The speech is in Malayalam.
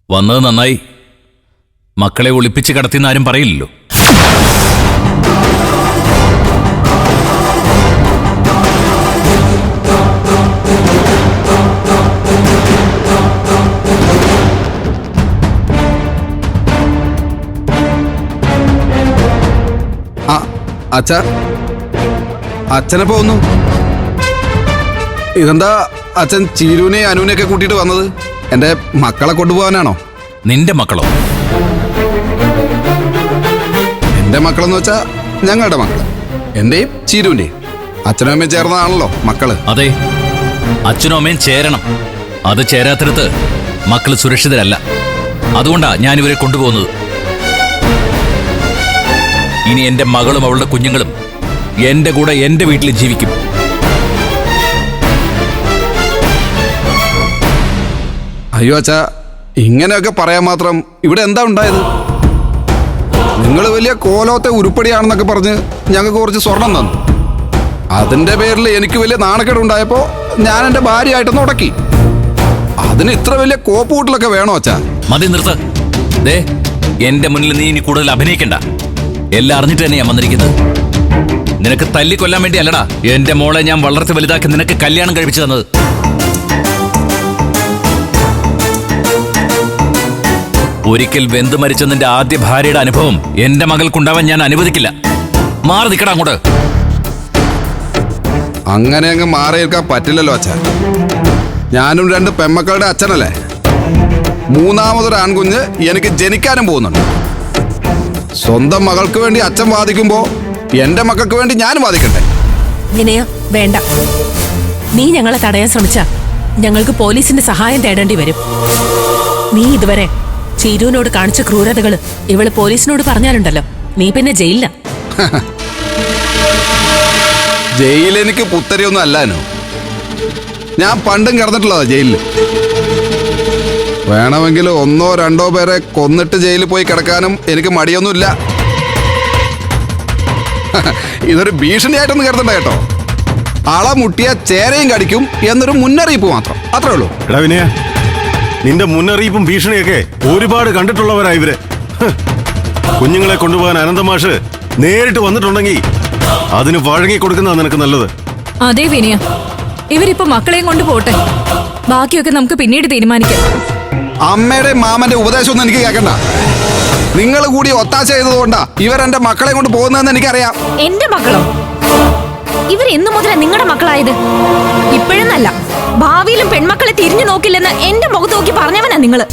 വന്നത് നന്നായി. മക്കളെ ഒളിപ്പിച്ച് കടത്തിന്ന് ആരും പറയില്ലല്ലോ. അച്ഛനെ പോന്നു. ഇതെന്താ അച്ഛൻ ചീരുവിനെയും അനുവിനെയൊക്കെ കൂട്ടിയിട്ട് വന്നത്? എന്റെ മക്കളെ കൊണ്ടുപോകാനാണോ? നിന്റെ മക്കളോ? എന്റെ മക്കളെന്ന് വെച്ചാ ഞങ്ങളുടെ മക്കള്, എന്റെയും ചീരുവിന്റെയും. അച്ഛനും അമ്മയും ചേർന്നതാണല്ലോ മക്കള്. അതെ, അച്ഛനും അമ്മയും ചേരണം. അത് ചേരാത്തിടത്ത് മക്കള് സുരക്ഷിതരല്ല. അതുകൊണ്ടാ ഞാനിവരെ കൊണ്ടുപോകുന്നത്. ഇനി എന്റെ മകളും അവളുടെ കുഞ്ഞുങ്ങളും എന്റെ കൂടെ എന്റെ വീട്ടിൽ ജീവിക്കും. അയ്യോ അച്ഛാ, ഇങ്ങനെയൊക്കെ പറയാൻ മാത്രം ഇവിടെ എന്താ ഉണ്ടായത്? നിങ്ങൾ വലിയ കോലോത്തെ ഉരുപ്പടിയാണെന്നൊക്കെ പറഞ്ഞ് ഞങ്ങൾക്ക് കുറച്ച് സ്വർണം തന്നു. അതിന്റെ പേരിൽ എനിക്ക് വലിയ നാണക്കേട് ഉണ്ടായപ്പോ ഞാൻ എന്റെ ഭാര്യയായിട്ടൊന്ന് ഉടക്കി. അതിന് ഇത്ര വലിയ കോപ്പുകൂട്ടിലൊക്കെ വേണോ അച്ഛാ? മതി, നിർത്ത്. ദേ, എന്റെ മുന്നിൽ നീ ഇനി കൂടുതൽ അഭിനയിക്കണ്ട. എല്ലാം അറിഞ്ഞിട്ട് തന്നെ ഞാൻ വന്നിരിക്കുന്നത്. നിനക്ക് തല്ലിക്കൊല്ലാൻ വേണ്ടി അല്ലടാ എന്റെ മോളെ ഞാൻ വളർത്തി വലുതാക്കി നിനക്ക് കല്യാണം കഴിപ്പിച്ചു തന്നത്. ഒരിക്കൽ വെന്തു മരിച്ച നിന്റെ ആദ്യ ഭാര്യയുടെ അനുഭവം എന്റെ മകൾക്കുണ്ടാവാൻ ഞാൻ അനുവദിക്കില്ല. മാറി നിൽക്കടാ അങ്ങോട്ട്. അങ്ങനെ അങ്ങ് മാറി നിൽക്കാൻ പറ്റില്ലല്ലോ അച്ഛാ. ഞാനും 2 പെമ്മക്കളുടെ അച്ഛനല്ലേ. മൂന്നാമതൊരു ആൺകുഞ്ഞ് എനിക്ക് ജനിക്കാനും പോകുന്നുണ്ട്. സ്വന്തം മകൾക്ക് വേണ്ടി അച്ഛൻ വാദിക്കുമ്പോ എന്റെ മക്കൾക്ക് വേണ്ടി ഞാൻ വാദിക്കണ്ടേ? വിനയ, വേണ്ട. നീ ഞങ്ങളെ തടയാൻ ശ്രമിച്ച ഞങ്ങൾക്ക് പോലീസിന്റെ സഹായം തേടേണ്ടി വരും. നീ ഇതുവരെ ചീരുവിനോട് കാണിച്ച ക്രൂരതകള് ഇവള് പോലീസിനോട് പറഞ്ഞാലുണ്ടല്ലോ, നീ പിന്നെ ജയിലില. ജയിലെനിക്ക് പുത്തരിയൊന്നും അല്ലാനോ. ഞാൻ പണ്ടും കിടന്നിട്ടുള്ളതാ ജയിലിൽ. വേണമെങ്കിൽ 1 or 2 പേരെ കൊന്നിട്ട് ജയിലിൽ പോയി കിടക്കാനും എനിക്ക് മടിയൊന്നുമില്ല. ഇതൊരു ഭീഷണിയായിട്ടൊന്നും കരുതണ്ട കേട്ടോ. അള മുട്ടിയ ചേരയും കടിക്കും എന്നൊരു മുന്നറിയിപ്പ് മാത്രം, അത്രേ ഉള്ളൂ. എടാ വിനയ, നിന്റെ മുന്നറിയിപ്പും ഭീഷണിയൊക്കെ ഒരുപാട് കണ്ടിട്ടുള്ളവരാ ഇവര്. കുഞ്ഞുങ്ങളെ കൊണ്ടുപോകാൻ അനന്തമാഷ് നേരിട്ട് വന്നിട്ടുണ്ടെങ്കിൽ അതിന് വഴങ്ങി കൊടുക്കുന്നതാ നിനക്ക് നല്ലത്. അതെ വിനയ, ഇവരിപ്പോ മക്കളെയും കൊണ്ട് പോട്ടെ. ബാക്കിയൊക്കെ നമുക്ക് പിന്നീട് തീരുമാനിക്കാം. അമ്മയുടെ മാമന്റെ ഉപദേശമൊന്നും എനിക്ക് കേൾക്കണ്ട. നിങ്ങൾ കൂടി ഒത്താശ ചെയ്തതുകൊണ്ടാ ഇവരെന്റെ മക്കളെ കൊണ്ട് പോകുന്നതെന്ന് എനിക്കറിയാം. എന്റെ മക്കളോ? ഇവർ എന്നു മുതലാ നിങ്ങളുടെ മക്കളായത്? ഇപ്പോഴെന്നല്ല, ഭാവിയിലും പെൺമക്കളെ തിരിഞ്ഞു നോക്കില്ലെന്ന് എന്റെ മുഖത്ത് നോക്കി പറഞ്ഞവനാ നിങ്ങള്.